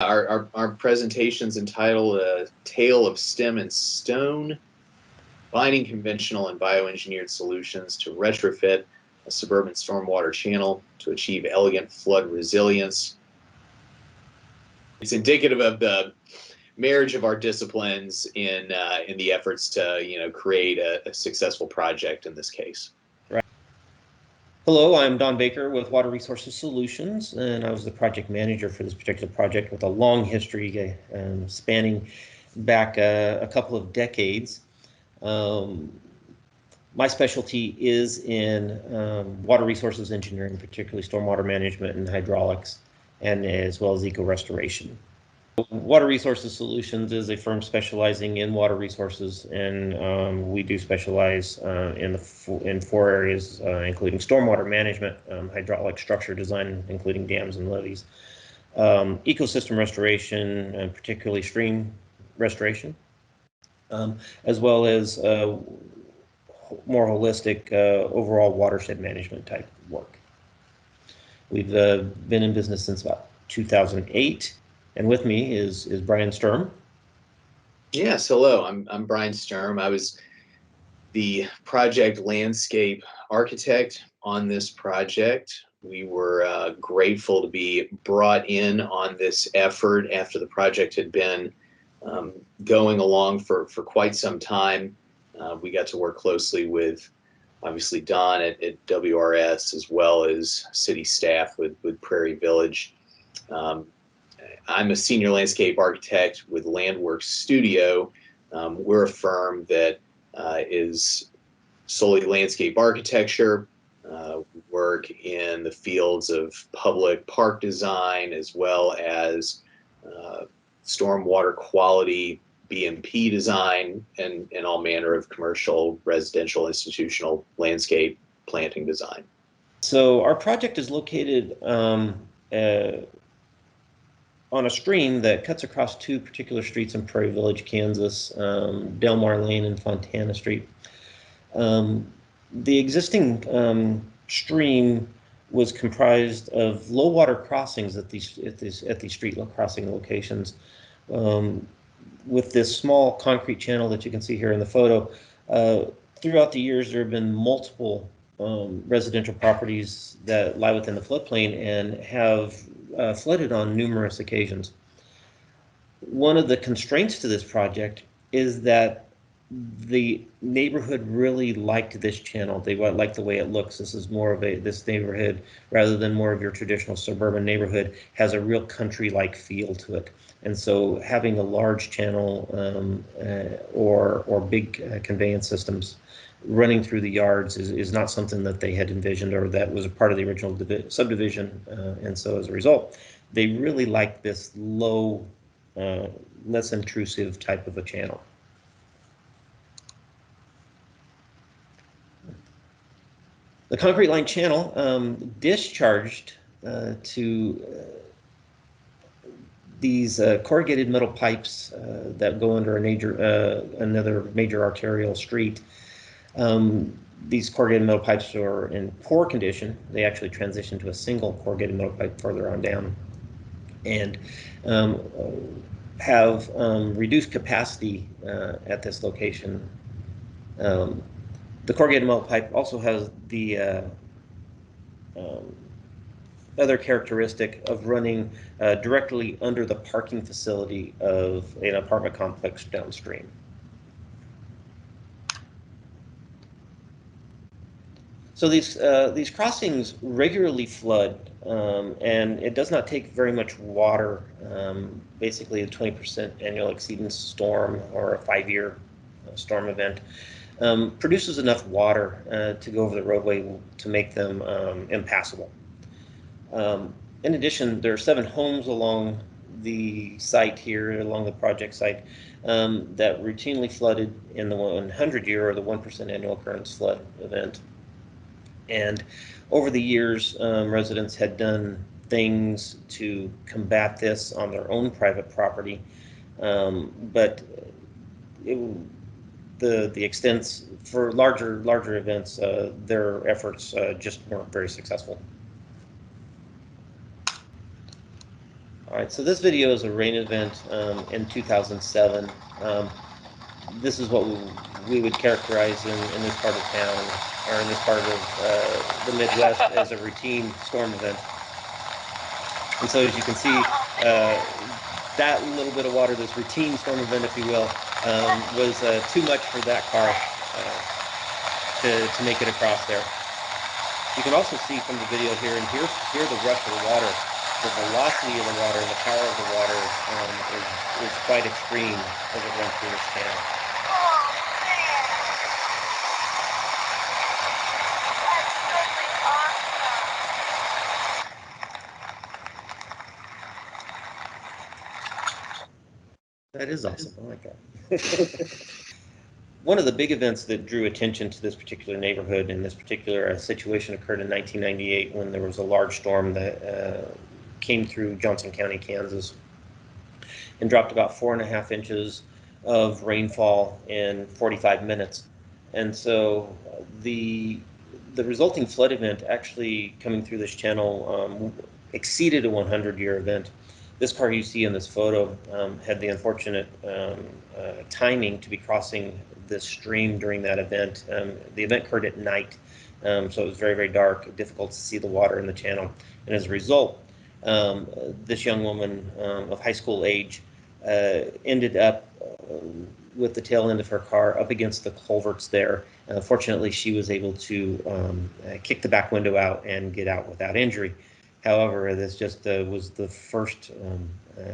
Our presentation's entitled A Tale of Stem and Stone, Combining Conventional and Bioengineered Solutions to Retrofit a Suburban Stormwater Channel to Achieve Elegant Flood Resilience. It's indicative of the marriage of our disciplines in the efforts to create a successful project in this case. Right. Hello, I'm Don Baker with Water Resources Solutions, and I was the project manager for this particular project with a long history spanning back a couple of decades. My specialty is in water resources engineering, particularly stormwater management and hydraulics, and as well as eco-restoration. Water Resources Solutions is a firm specializing in water resources, and we do specialize in four areas, including stormwater management, hydraulic structure design, including dams and levees, ecosystem restoration, and particularly stream restoration, as well as more holistic overall watershed management type work. We've been in business since about 2008. And with me is Brian Sturm. Yes, hello. I'm Brian Sturm. I was the project landscape architect on this project. We were grateful to be brought in on this effort after the project had been going along for quite some time. We got to work closely with, obviously, Don at WRS, as well as city staff with Prairie Village. I'm a senior landscape architect with Landworks Studio. We're a firm that is solely landscape architecture. We work in the fields of public park design, as well as stormwater quality, BMP design, and all manner of commercial, residential, institutional landscape planting design. So our project is located on a stream that cuts across two particular streets in Prairie Village, Kansas, Delmar Lane and Fontana Street. The existing stream was comprised of low water crossings at these street crossing locations. With this small concrete channel that you can see here in the photo, throughout the years there have been multiple residential properties that lie within the floodplain and have flooded on numerous occasions. One of the constraints to this project is that the neighborhood really liked this channel. They liked the way it looks. This is more of this neighborhood, rather than more of your traditional suburban neighborhood, has a real country-like feel to it. And so having a large channel or big conveyance systems running through the yards is not something that they had envisioned or that was a part of the original subdivision. And so as a result, they really like this low, less intrusive type of a channel. The concrete line channel discharged to these corrugated metal pipes that go under another major arterial street. These corrugated metal pipes are in poor condition. They actually transition to a single corrugated metal pipe further on down, and have reduced capacity at this location. The corrugated metal pipe also has the other characteristic of running directly under the parking facility of an apartment complex downstream. So these crossings regularly flood, and it does not take very much water. Basically, a 20% annual exceedance storm or a 5-year storm event produces enough water to go over the roadway to make them impassable. In addition, there are 7 homes along the site here, along the project site, that routinely flooded in the 100-year or the 1% annual occurrence flood event. And over the years, residents had done things to combat this on their own private property, but the extents for larger events, their efforts just weren't very successful. All right, so this video is a rain event in 2007. This is what we would characterize in this part of town, or in this part of the Midwest, as a routine storm event. And so as you can see, that little bit of water, this routine storm event, if you will, was too much for that car to make it across there. You can also see from the video here, and hear the rush of the water. The velocity of the water and the power of the water is quite extreme as it runs through this channel. That is awesome. I like that. One of the big events that drew attention to this particular neighborhood and this particular situation occurred in 1998 when there was a large storm that came through Johnson County, Kansas, and dropped about 4.5 inches of rainfall in 45 minutes. And so the resulting flood event actually coming through this channel exceeded a 100-year event. This car you see in this photo had the unfortunate timing to be crossing this stream during that event. The event occurred at night, so it was very, very dark, difficult to see the water in the channel. And as a result, this young woman of high school age ended up with the tail end of her car up against the culverts there. Fortunately, she was able to kick the back window out and get out without injury. However, this just was the first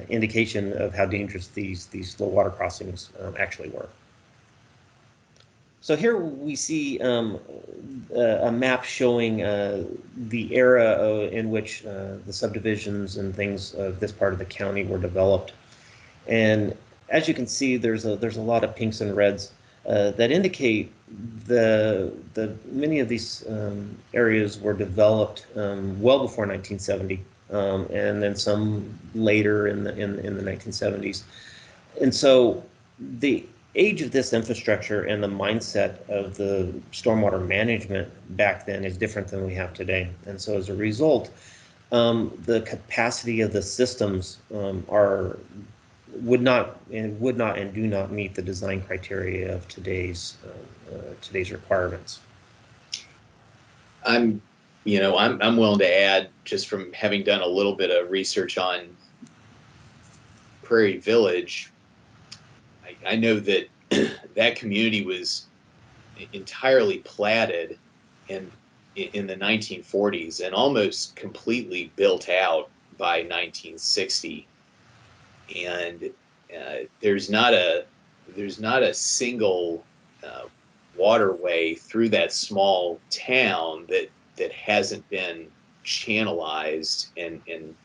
indication of how dangerous these low water crossings actually were. So here we see a map showing the era in which the subdivisions and things of this part of the county were developed. And as you can see, there's a lot of pinks and reds that indicate the many of these areas were developed well before 1970, and then some later in the 1970s. And so the age of this infrastructure and the mindset of the stormwater management back then is different than we have today. And so as a result, the capacity of the systems would not and do not meet the design criteria of today's requirements. I'm willing to add, just from having done a little bit of research on Prairie Village, I know that that community was entirely platted in the 1940s and almost completely built out by 1960. And there's not a single waterway through that small town that hasn't been channelized and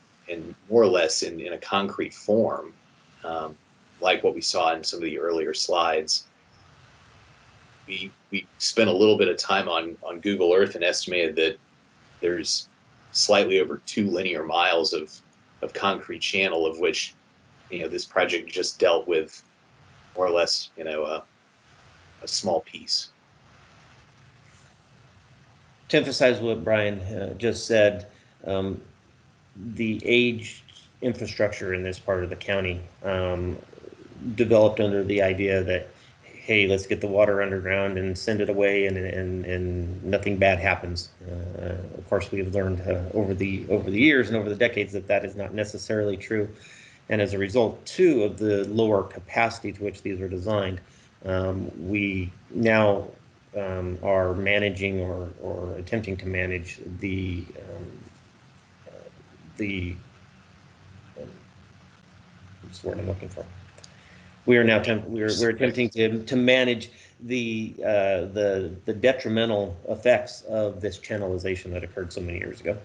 more or less in a concrete form, like what we saw in some of the earlier slides. We spent a little bit of time on Google Earth and estimated that there's slightly over 2 linear miles of concrete channel, of which this project just dealt with more or less a small piece. To emphasize what Brian just said, the aged infrastructure in this part of the county developed under the idea that, hey, let's get the water underground and send it away, and nothing bad happens. Of course, we have learned over the years and over the decades that is not necessarily true. And as a result, too, of the lower capacity to which these are designed, we now are managing or attempting to manage what's the word I'm looking for? We are now we're attempting to manage the detrimental effects of this channelization that occurred so many years ago.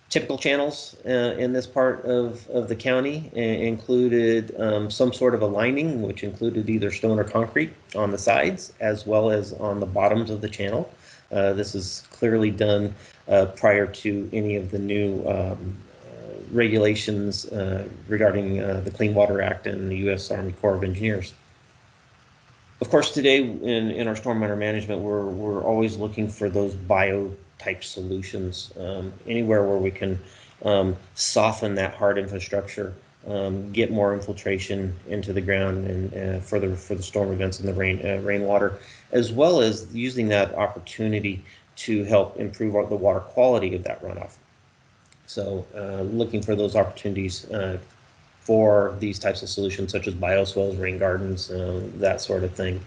Typical channels in this part of the county included some sort of a lining, which included either stone or concrete on the sides, as well as on the bottoms of the channel. This is clearly done prior to any of the new regulations regarding the Clean Water Act and the U.S. Army Corps of Engineers. Of course, today in our stormwater management, we're always looking for those bio-type solutions, anywhere where we can soften that hard infrastructure, get more infiltration into the ground and for the storm events and the rainwater, as well as using that opportunity to help improve the water quality of that runoff. So looking for those opportunities for these types of solutions, such as bioswales, rain gardens, that sort of thing,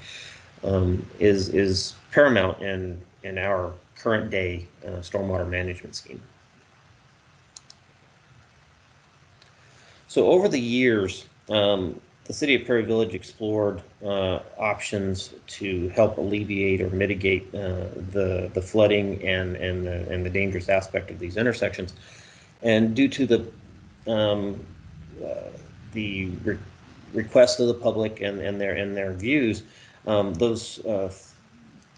is paramount in our current day stormwater management scheme. So over the years, the city of Prairie Village explored options to help alleviate or mitigate the flooding and the dangerous aspect of these intersections. And due to the request of the public and their views, those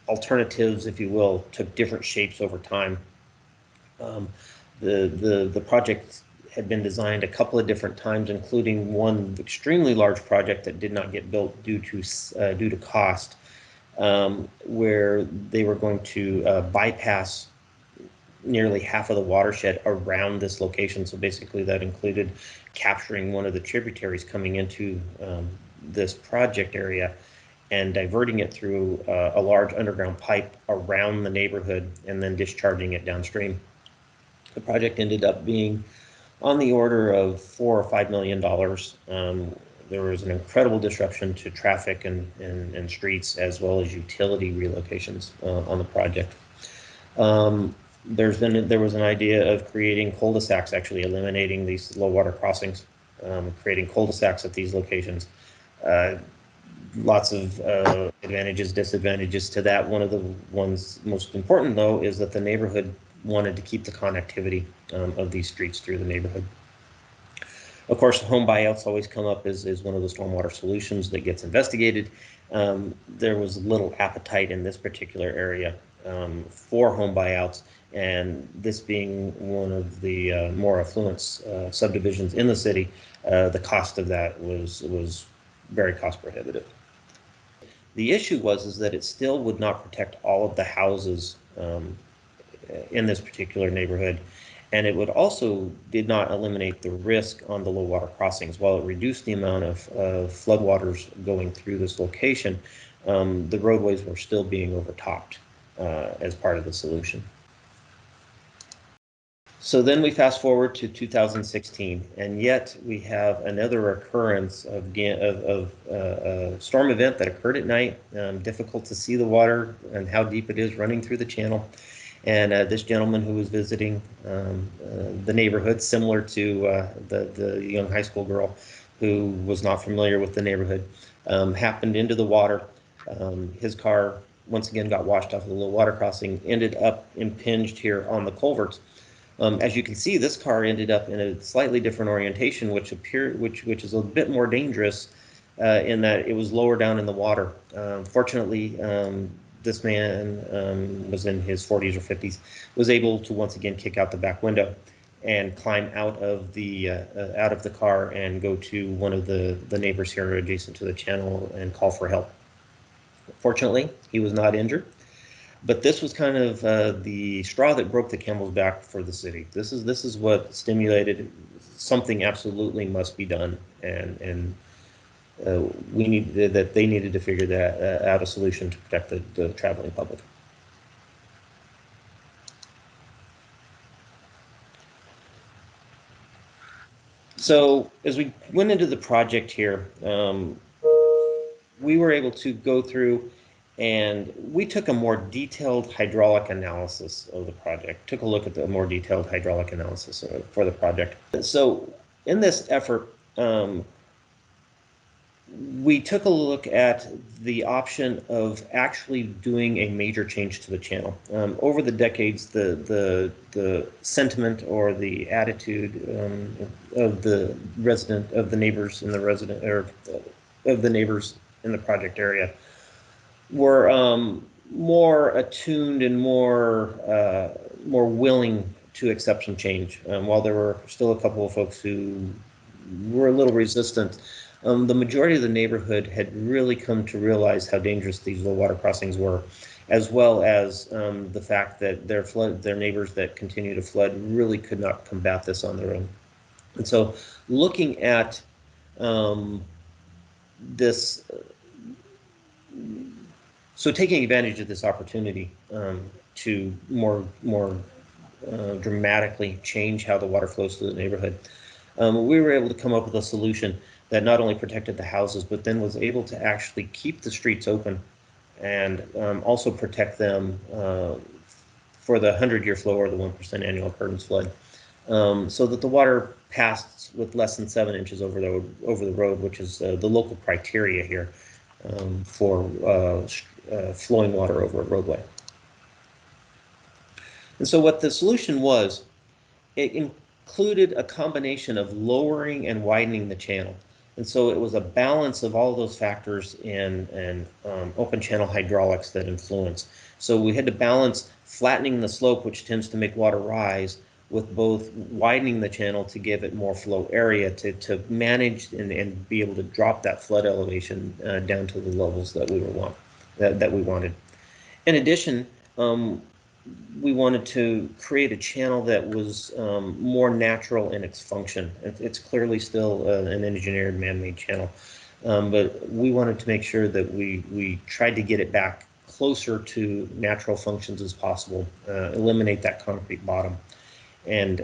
alternatives, if you will, took different shapes over time. The project had been designed a couple of different times, including one extremely large project that did not get built due to cost, where they were going to bypass nearly half of the watershed around this location. So basically that included capturing one of the tributaries coming into this project area and diverting it through a large underground pipe around the neighborhood and then discharging it downstream. The project ended up being on the order of $4 or $5 million. There was an incredible disruption to traffic and streets, as well as utility relocations on the project. There was an idea of creating cul-de-sacs, actually eliminating these low water crossings, creating cul-de-sacs at these locations. Lots of advantages, disadvantages to that. One of the ones most important, though, is that the neighborhood wanted to keep the connectivity of these streets through the neighborhood. Of course, home buyouts always come up as one of the stormwater solutions that gets investigated. There was little appetite in this particular area for home buyouts, and this being one of the more affluent subdivisions in the city, the cost of that was very cost prohibitive. The issue was that it still would not protect all of the houses in this particular neighborhood, and it would also did not eliminate the risk on the low water crossings. While it reduced the amount of floodwaters going through this location, the roadways were still being overtopped as part of the solution. So then we fast forward to 2016, and yet we have another occurrence of a storm event that occurred at night. Difficult to see the water and how deep it is running through the channel. And this gentleman who was visiting the neighborhood, similar to the young high school girl who was not familiar with the neighborhood, happened into the water. His car once again got washed off of the low water crossing, ended up impinged here on the culverts. As you can see, this car ended up in a slightly different orientation, which is a bit more dangerous in that it was lower down in the water. Fortunately, this man was in his 40s or 50s, was able to once again kick out the back window and climb out of the car and go to one of the neighbors here adjacent to the channel and call for help. Fortunately, he was not injured. But this was kind of the straw that broke the camel's back for the city. This is what stimulated something absolutely must be done, and they needed to figure that out, a solution to protect the traveling public. So as we went into the project here, we were able to go through and we took a more detailed hydraulic analysis of the project, took a look at the more detailed hydraulic analysis for the project. So in this effort, we took a look at the option of actually doing a major change to the channel. Over the decades, the sentiment or the attitude of the neighbors in the project area were more attuned and more willing to accept some change. While there were still a couple of folks who were a little resistant, the majority of the neighborhood had really come to realize how dangerous these low water crossings were, as well as the fact that their neighbors that continue to flood really could not combat this on their own. And so looking at this, so taking advantage of this opportunity to more dramatically change how the water flows through the neighborhood, we were able to come up with a solution that not only protected the houses, but then was able to actually keep the streets open and also protect them for the 100-year flow or the 1% annual occurrence flood, so that the water passed with less than 7 inches over the road, which is the local criteria here for flowing water over a roadway. And so what the solution was, it included a combination of lowering and widening the channel. And so it was a balance of all those factors in open channel hydraulics that influence. So we had to balance flattening the slope, which tends to make water rise, with both widening the channel to give it more flow area to manage and be able to drop that flood elevation down to the levels that we wanted. In addition, we wanted to create a channel that was more natural in its function. It's clearly still an engineered man-made channel, but we wanted to make sure that we tried to get it back closer to natural functions as possible, eliminate that concrete bottom, and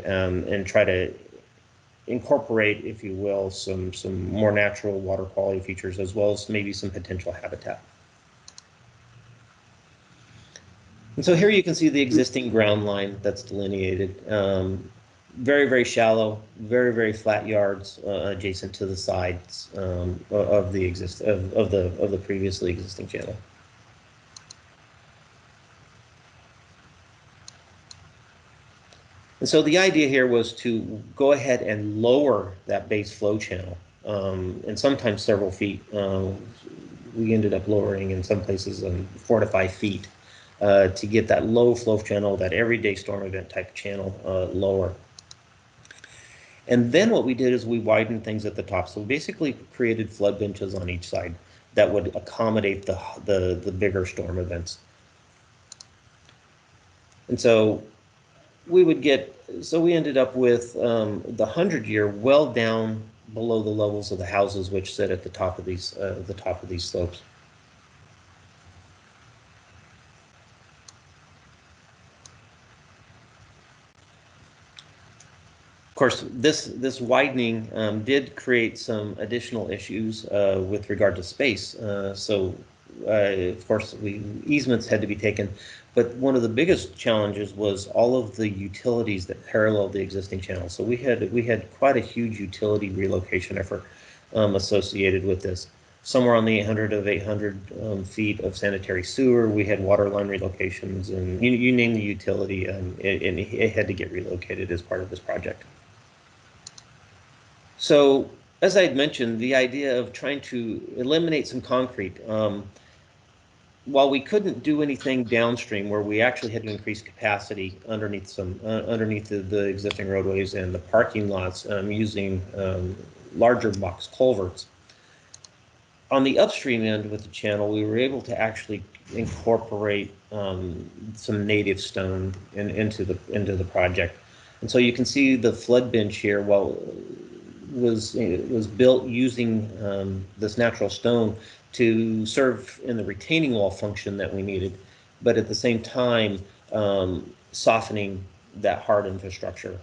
try to incorporate, if you will, some more natural water quality features, as well as maybe some potential habitat. And so here you can see the existing ground line that's delineated. Very, very shallow, very, very flat yards adjacent to the sides of the previously existing channel. And so the idea here was to go ahead and lower that base flow channel, and sometimes several feet. We ended up lowering in some places 4 to 5 feet to get that low flow channel, that everyday storm event type channel lower. And then what we did is we widened things at the top. So we basically created flood benches on each side that would accommodate the bigger storm events. And so we ended up with the 100-year well down below the levels of the houses, which sit at the top of these slopes. Of course, this widening did create some additional issues with regard to space. Of course, easements had to be taken, but one of the biggest challenges was all of the utilities that paralleled the existing channel. So we had quite a huge utility relocation effort associated with this. Somewhere on the 800 feet of sanitary sewer. We had water line relocations, and you name the utility, and it had to get relocated as part of this project. So, as I had mentioned, the idea of trying to eliminate some concrete, while we couldn't do anything downstream where we actually had to increase capacity underneath the existing roadways and the parking lots using larger box culverts, on the upstream end with the channel, we were able to actually incorporate some native stone into the project. And so you can see the flood bench here, it was built using this natural stone to serve in the retaining wall function that we needed, but at the same time softening that hard infrastructure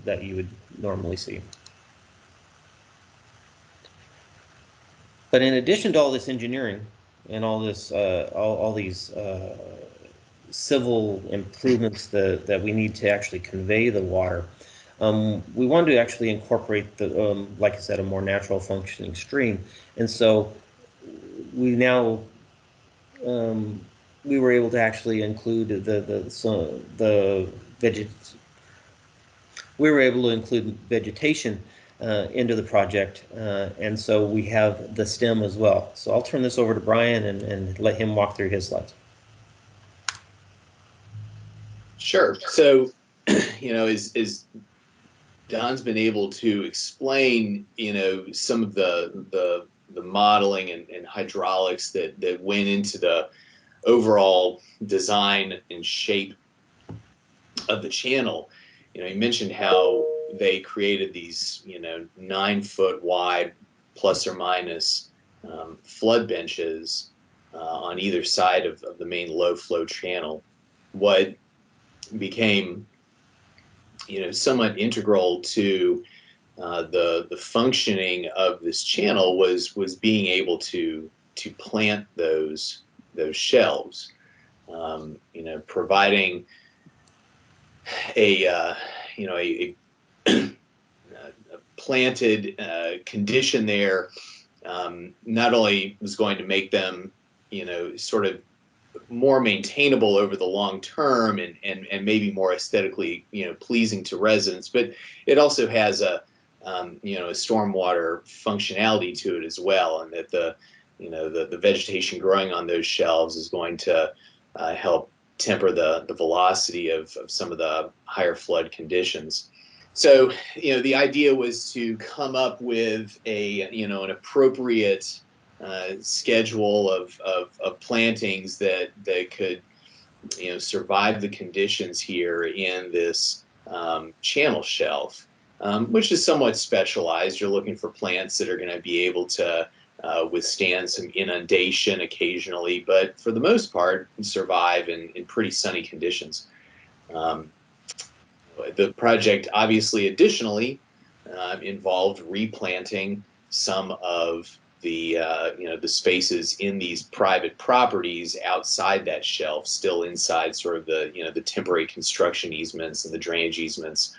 that you would normally see. But in addition to all this engineering and all this all these civil improvements that we need to actually convey the water, we wanted to actually incorporate like I said, a more natural functioning stream. And so we were able to actually include vegetation into the project, and so we have the stem as well. So I'll turn this over to Brian and let him walk through his slides. Sure. So, as Don's been able to explain, some of the modeling and hydraulics that went into the overall design and shape of the channel. He mentioned how they created these, 9 foot wide plus or minus flood benches on either side of the main low flow channel. What became, somewhat integral to the functioning of this channel was being able to plant those shelves, providing a a planted condition there. Not only was going to make them, sort of more maintainable over the long term and maybe more aesthetically, pleasing to residents, but it also has a stormwater functionality to it as well, and that the vegetation growing on those shelves is going to help temper the velocity of some of the higher flood conditions. So, the idea was to come up with an appropriate schedule of plantings that could, survive the conditions here in this channel shelf, which is somewhat specialized. You're looking for plants that are going to be able to withstand some inundation occasionally, but for the most part, survive in pretty sunny conditions. The project obviously additionally involved replanting some of the spaces in these private properties outside that shelf, still inside sort of the temporary construction easements and the drainage easements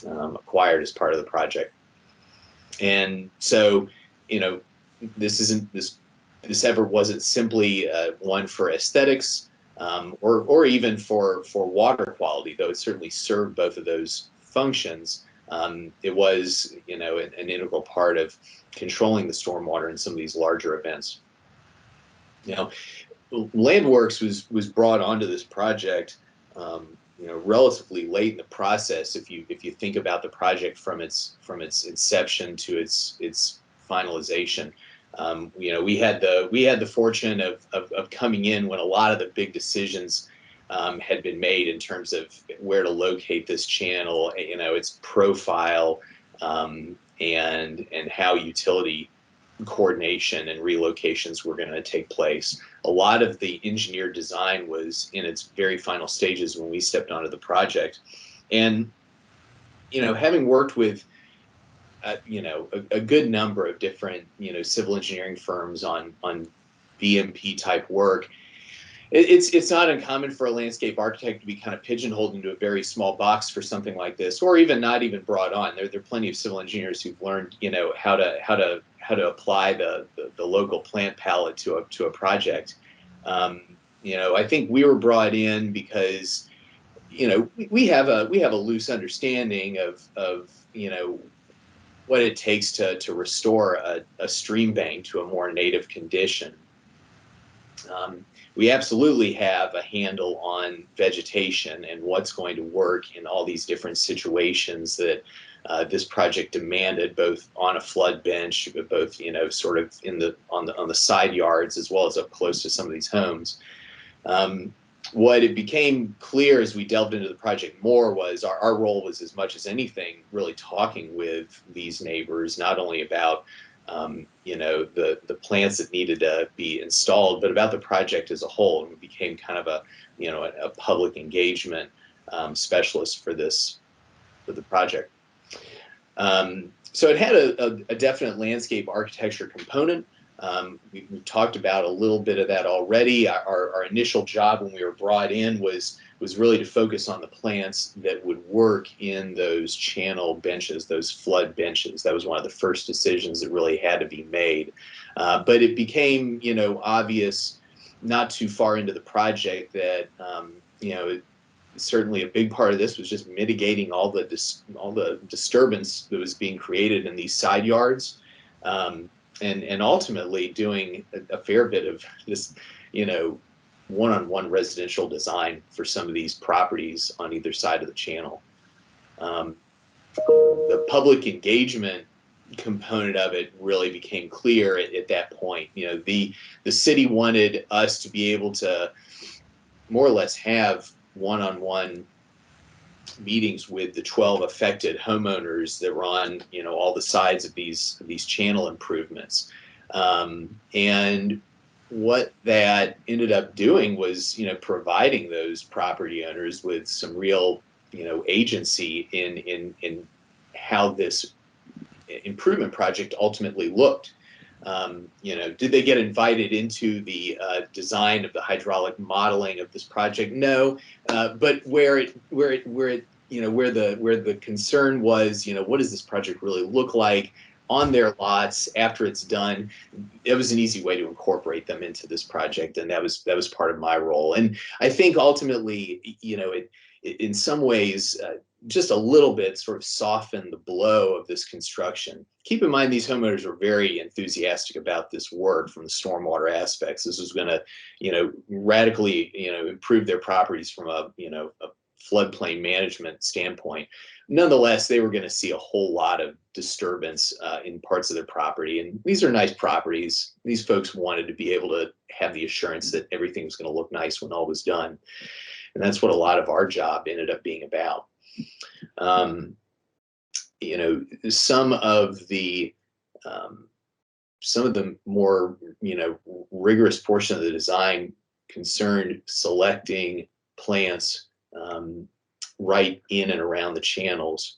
acquired as part of the project. And so, this effort wasn't simply one for aesthetics, or even for water quality, though it certainly served both of those functions. It was, an integral part of controlling the stormwater in some of these larger events. Landworks was brought onto this project, relatively late in the process. If you think about the project from its inception to its finalization. We had the fortune of coming in when a lot of the big decisions had been made in terms of where to locate this channel, its profile, and how utility coordination and relocations were going to take place. A lot of the engineered design was in its very final stages when we stepped onto the project. And, having worked with a good number of different, civil engineering firms on BMP type work, it's not uncommon for a landscape architect to be kind of pigeonholed into a very small box for something like this, or even not even brought on. There are plenty of civil engineers who've learned, how to apply the local plant palette to a project. I think we were brought in because, we have a loose understanding of what it takes to restore a stream bank to a more native condition. We absolutely have a handle on vegetation and what's going to work in all these different situations that this project demanded, both on a flood bench, but both sort of on the side yards as well as up close to some of these homes. What it became clear as we delved into the project more was our role was, as much as anything, really talking with these neighbors, not only about the plants that needed to be installed, but about the project as a whole. And we became kind of a public engagement specialist for the project. So it had a definite landscape architecture component. We talked about a little bit of that already. Our initial job when we were brought in was really to focus on the plants that would work in those channel benches, those flood benches. That was one of the first decisions that really had to be made. But it became, obvious not too far into the project that, certainly a big part of this was just mitigating all the disturbance that was being created in these side yards. And ultimately doing a fair bit of this, one-on-one residential design for some of these properties on either side of the channel. the public engagement component of it really became clear at that point. You know, the city wanted us to be able to more or less have one-on-one meetings with the 12 affected homeowners that were on, you know, all the sides of these channel improvements. And what that ended up doing was, you know, providing those property owners with some real, you know, agency in how this improvement project ultimately looked. You know, did they get invited into the design of the hydraulic modeling of this project? No, but where the concern was, you know, what does this project really look like on their lots after it's done? It was an easy way to incorporate them into this project, and that was part of my role. And I think ultimately, you know, it in some ways just a little bit sort of softened the blow of this construction. Keep in mind, these homeowners were very enthusiastic about this work from the stormwater aspects. This was going to, you know, radically, you know, improve their properties from a, you know, a floodplain management standpoint. Nonetheless, they were going to see a whole lot of disturbance in parts of their property. And these are nice properties. These folks wanted to be able to have the assurance that everything was going to look nice when all was done. And that's what a lot of our job ended up being about. You know, some of the more, you know, rigorous portion of the design concerned selecting plants right in and around the channels.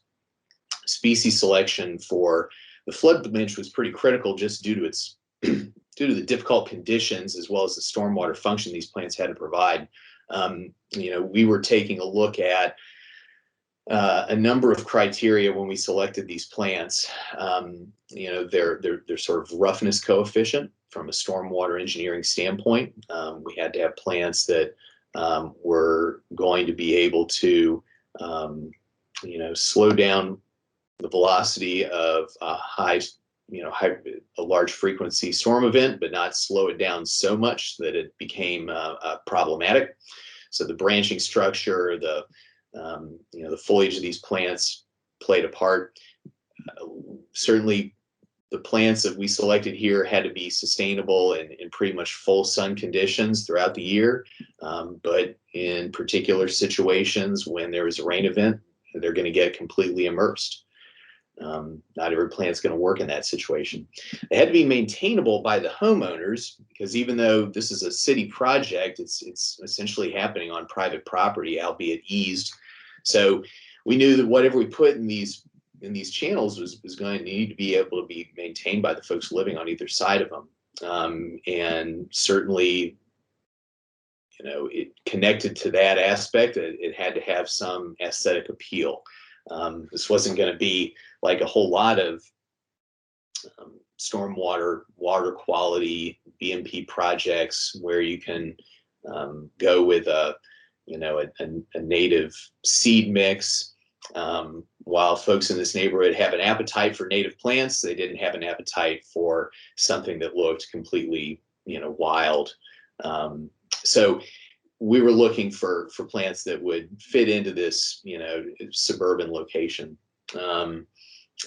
Species selection for the flood bench was pretty critical, just due to its due to the difficult conditions as well as the stormwater function these plants had to provide. You know, we were taking a look at a number of criteria when we selected these plants. You know, their sort of roughness coefficient from a stormwater engineering standpoint. We had to have plants that were going to be able to, you know, slow down the velocity of a a large frequency storm event, but not slow it down so much that it became problematic. So the branching structure, you know, the foliage of these plants played a part. Certainly, the plants that we selected here had to be sustainable in pretty much full sun conditions throughout the year. But in particular situations, when there is a rain event, they're going to get completely immersed. Not every plant's going to work in that situation. They had to be maintainable by the homeowners, because even though this is a city project, it's essentially happening on private property, albeit eased. So we knew that whatever we put in these channels was going to need to be able to be maintained by the folks living on either side of them. And certainly, you know, it connected to that aspect. It had to have some aesthetic appeal. This wasn't going to be like a whole lot of stormwater, water quality BMP projects where you can go with a native seed mix. While folks in this neighborhood have an appetite for native plants, they didn't have an appetite for something that looked completely, you know, wild. So we were looking for plants that would fit into this, you know, suburban location.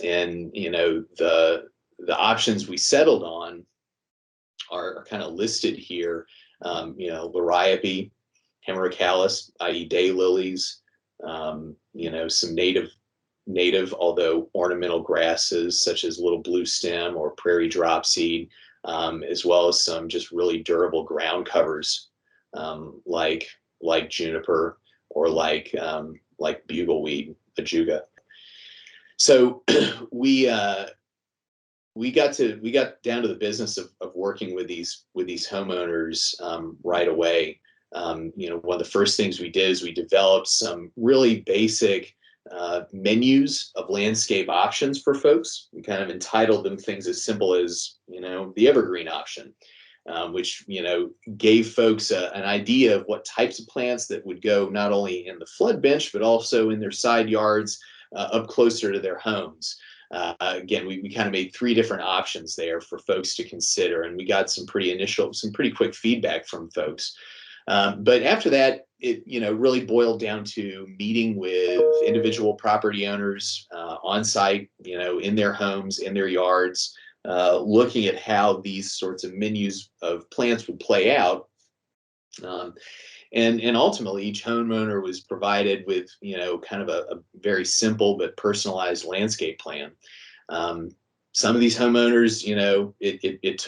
And, you know, the options we settled on are kind of listed here. You know, liriope, hemerocallis, i.e. daylilies, you know, some native, although ornamental grasses such as little blue stem or prairie dropseed, as well as some just really durable ground covers, like juniper or like bugleweed, ajuga. So we got down to the business of working with these homeowners right away. You know, one of the first things we did is we developed some really basic menus of landscape options for folks. We kind of entitled them things as simple as, you know, the evergreen option, which, you know, gave folks an idea of what types of plants that would go not only in the flood bench, but also in their side yards up closer to their homes. Again, we kind of made 3 different options there for folks to consider, and we got some pretty quick feedback from folks. But after that, it really boiled down to meeting with individual property owners on site, in their homes, in their yards, looking at how these sorts of menus of plants would play out. And ultimately, each homeowner was provided with, kind of a very simple but personalized landscape plan. Some of these homeowners, it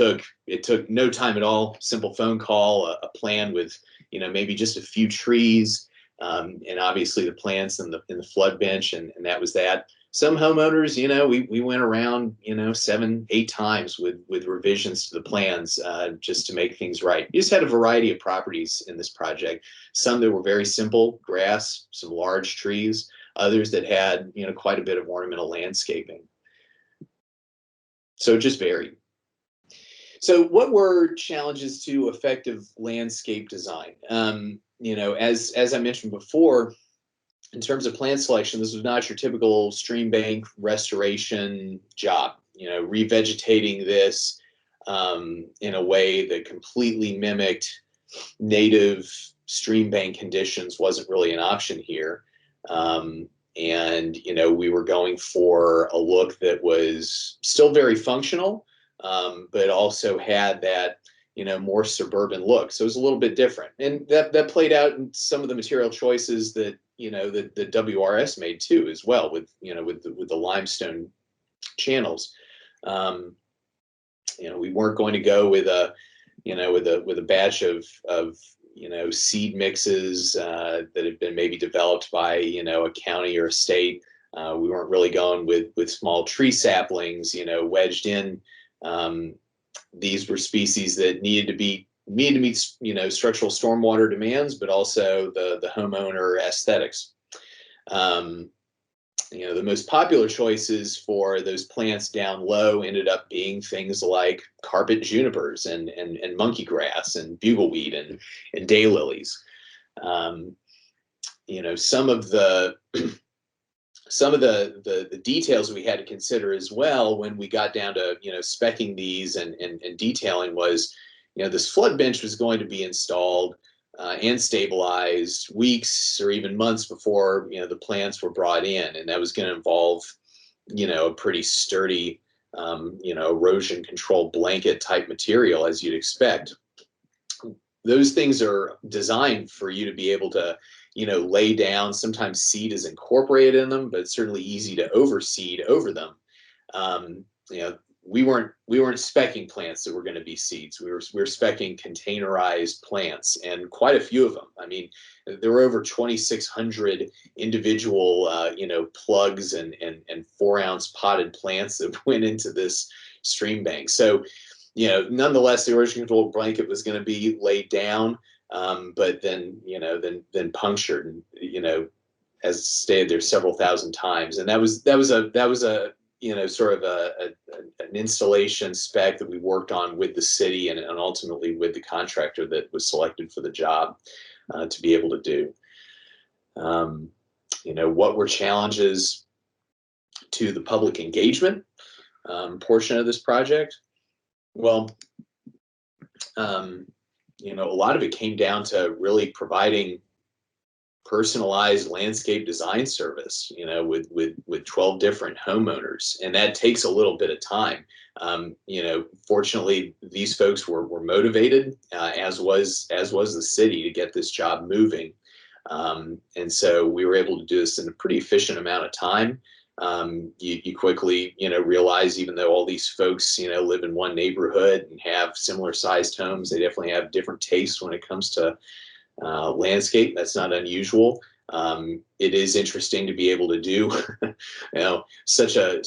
took no time at all. Simple phone call, a plan with, maybe just a few trees, and obviously the plants in the flood bench, and that was that. Some homeowners, we went around, 7, 8 times with revisions to the plans, just to make things right. We just had a variety of properties in this project. Some that were very simple, grass, some large trees, others that had, quite a bit of ornamental landscaping. So it just varied. So what were challenges to effective landscape design? As I mentioned before, in terms of plant selection, this was not your typical stream bank restoration job. Revegetating this in a way that completely mimicked native stream bank conditions wasn't really an option here. And we were going for a look that was still very functional, but also had that more suburban look. So it was a little bit different, and that played out in some of the material choices that the WRS made too, as well, with with the limestone channels. We weren't going to go with a with a batch of seed mixes that had been maybe developed by a county or a state. We weren't really going with small tree saplings wedged in. These were species that needed to meet structural stormwater demands, but also the homeowner aesthetics. The most popular choices for those plants down low ended up being things like carpet junipers and monkey grass and bugleweed and daylilies. Some of the details we had to consider as well when we got down to speccing these and detailing was, this flood bench was going to be installed and stabilized weeks or even months before the plants were brought in, and that was going to involve a pretty sturdy erosion control blanket type material, as you'd expect. Those things are designed for you to be able to lay down. Sometimes seed is incorporated in them, but it's certainly easy to overseed over them. We weren't speccing plants that were going to be seeds. We were speccing containerized plants, and quite a few of them. I mean, there were over 2,600 individual plugs and 4-ounce potted plants that went into this stream bank. So nonetheless, the erosion control blanket was going to be laid down, but then punctured, and as stated there several thousand times, and that was a sort of an installation spec that we worked on with the city and ultimately with the contractor that was selected for the job to be able to do. What were challenges to the public engagement portion of this project? Well, a lot of it came down to really providing personalized landscape design service, with 12 different homeowners, and that takes a little bit of time. Fortunately, these folks were motivated, as was the city, to get this job moving, and so we were able to do this in a pretty efficient amount of time. You quickly realize, even though all these folks live in one neighborhood and have similar sized homes, they definitely have different tastes when it comes to landscape. That's not unusual. It is interesting to be able to do such a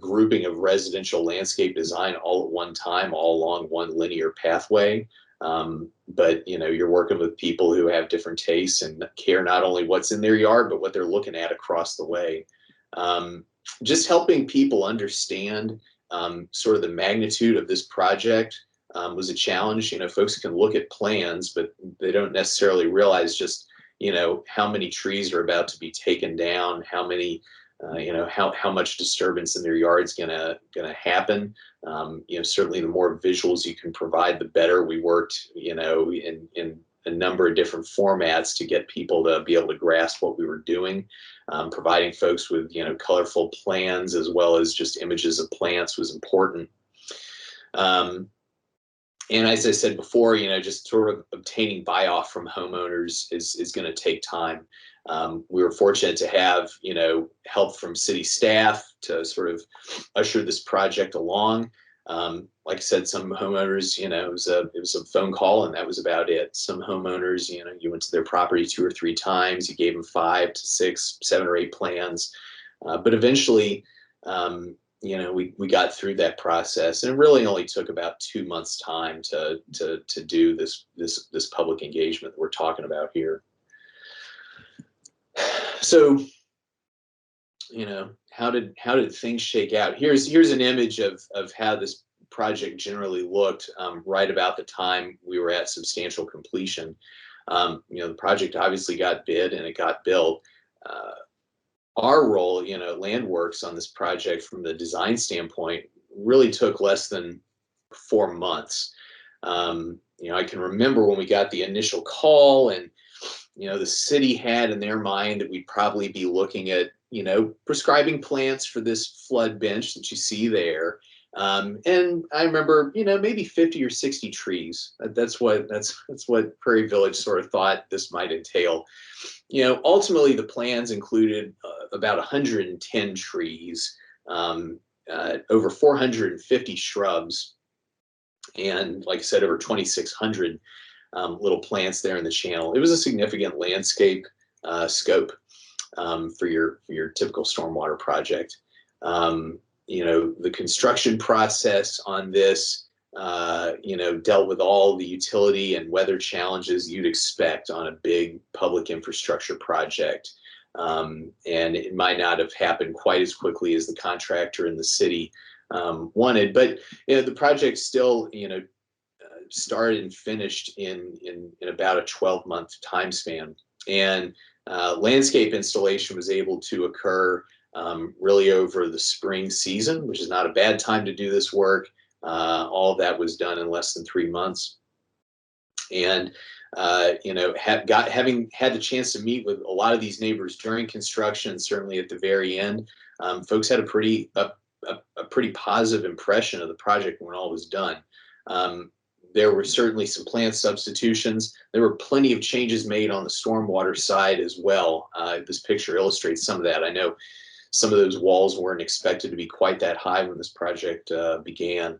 grouping of residential landscape design all at one time, all along one linear pathway. But you're working with people who have different tastes and care not only what's in their yard, but what they're looking at across the way. Just helping people understand sort of the magnitude of this project was a challenge. Folks can look at plans, but they don't necessarily realize just how many trees are about to be taken down, how many how much disturbance in their yard's gonna happen. Certainly the more visuals you can provide, the better. We worked in a number of different formats to get people to be able to grasp what we were doing. Providing folks with, colorful plans as well as just images of plants was important. And as I said before, just sort of obtaining buy-off from homeowners is going to take time. We were fortunate to have, help from city staff to sort of usher this project along. Like I said, some homeowners, it was a phone call and that was about it. Some homeowners, you went to their property 2 or 3 times, you gave them 5 to 6, 7 or 8 plans. But eventually, we got through that process, and it really only took about 2 months' time to do this public engagement that we're talking about here. So, how did things shake out? Here's an image of how this project generally looked right about the time we were at substantial completion. The project obviously got bid and it got built. Our role, Landworks on this project from the design standpoint really took less than 4 months. I can remember when we got the initial call and, the city had in their mind that we'd probably be looking at, prescribing plants for this flood bench that you see there. And I remember, maybe 50 or 60 trees. That's what Prairie Village sort of thought this might entail. Ultimately the plans included about 110 trees, over 450 shrubs, and like I said, over 2,600 little plants there in the channel. It was a significant landscape scope for your typical stormwater project. The construction process on this, dealt with all the utility and weather challenges you'd expect on a big public infrastructure project. And it might not have happened quite as quickly as the contractor and the city wanted, but the project still, started and finished in about a 12-month time span. And landscape installation was able to occur really over the spring season, which is not a bad time to do this work. All of that was done in less than 3 months. And having had the chance to meet with a lot of these neighbors during construction, certainly at the very end, folks had a pretty positive impression of the project when all was done. There were certainly some plant substitutions. There were plenty of changes made on the stormwater side as well. This picture illustrates some of that. I know some of those walls weren't expected to be quite that high when this project began,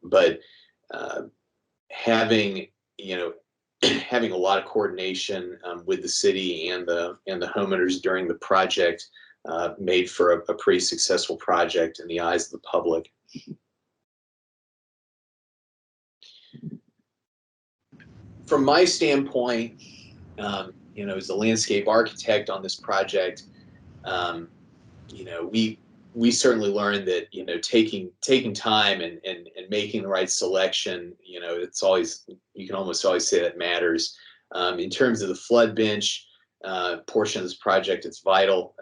but having having a lot of coordination with the city and the homeowners during the project made for a pretty successful project in the eyes of the public. From my standpoint, as the landscape architect on this project, we certainly learned that taking time and making the right selection, it's always, you can almost always say that matters. In terms of the flood bench portion of this project, it's vital.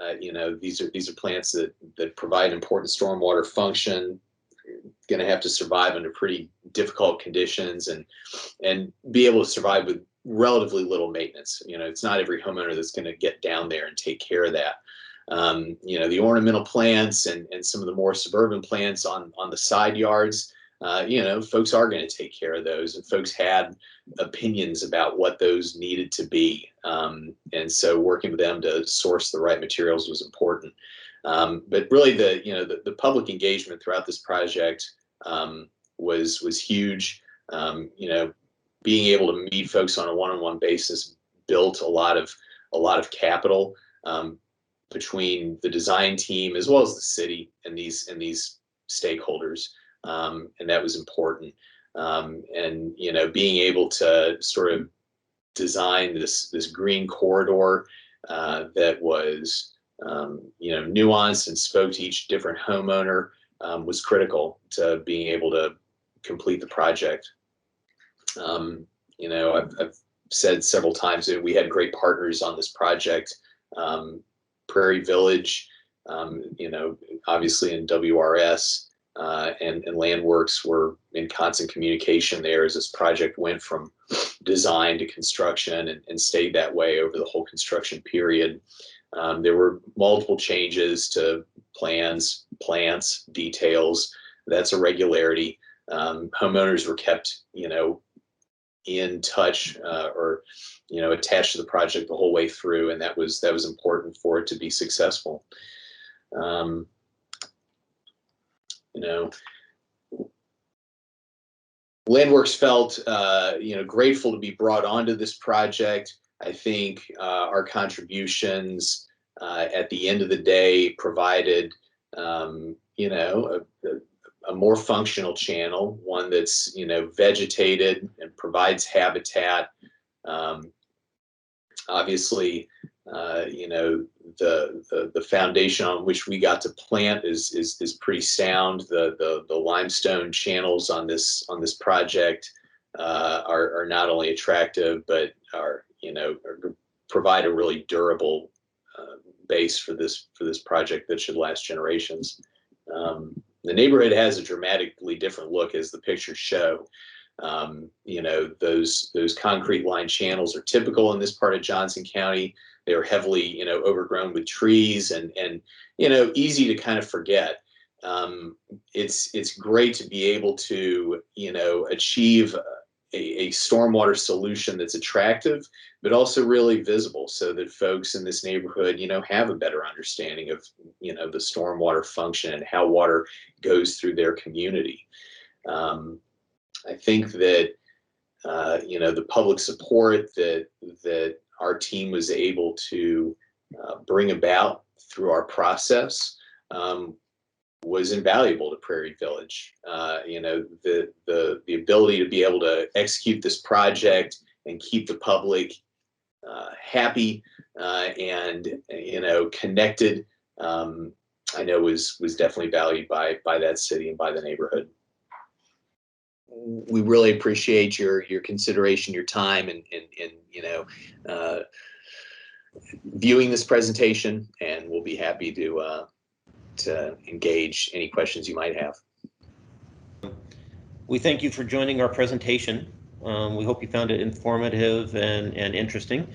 These are plants that provide important stormwater function, going to have to survive under pretty difficult conditions and be able to survive with relatively little maintenance. It's not every homeowner that's going to get down there and take care of that. The ornamental plants and some of the more suburban plants on the side yards, folks are going to take care of those, and folks had opinions about what those needed to be. And so working with them to source the right materials was important. But really the public engagement throughout this project was huge. Being able to meet folks on a one-on-one basis built a lot of capital between the design team as well as the city and these stakeholders, and that was important. And being able to sort of design this green corridor that was nuanced and spoke to each different homeowner was critical to being able to complete the project. I've said several times that we had great partners on this project. Prairie Village, obviously in WRS, and Landworks were in constant communication there as this project went from design to construction and stayed that way over the whole construction period. There were multiple changes to plans, plants, details. That's a regularity. Homeowners were kept, in touch or attached to the project the whole way through, and that was important for it to be successful. Landworks felt grateful to be brought onto this project. I think our contributions at the end of the day provided a more functional channel, one that's vegetated and provides habitat. Obviously, the foundation on which we got to plant is pretty sound. The limestone channels on this project are not only attractive, but provide a really durable base for this project that should last generations. The neighborhood has a dramatically different look, as the pictures show. Those concrete lined channels are typical in this part of Johnson County. They are heavily, overgrown with trees and easy to kind of forget. It's great to be able to, achieve a stormwater solution that's attractive, but also really visible, so that folks in this neighborhood, have a better understanding of, the stormwater function and how water goes through their community. I think that the public support that our team was able to bring about through our process was invaluable to Prairie Village. The ability to be able to execute this project and keep the public happy and connected, I know was definitely valued by that city and by the neighborhood. We really appreciate your consideration, your time, and viewing this presentation, and we'll be happy to engage any questions you might have. We thank you for joining our presentation. We hope you found it informative and interesting.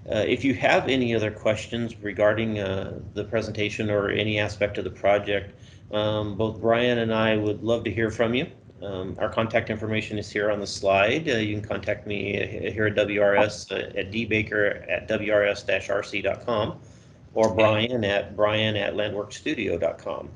If you have any other questions regarding the presentation or any aspect of the project, both Brian and I would love to hear from you. Our contact information is here on the slide. You can contact me here at WRS at dbaker@wrs-rc.com or Brian at landworksstudio.com.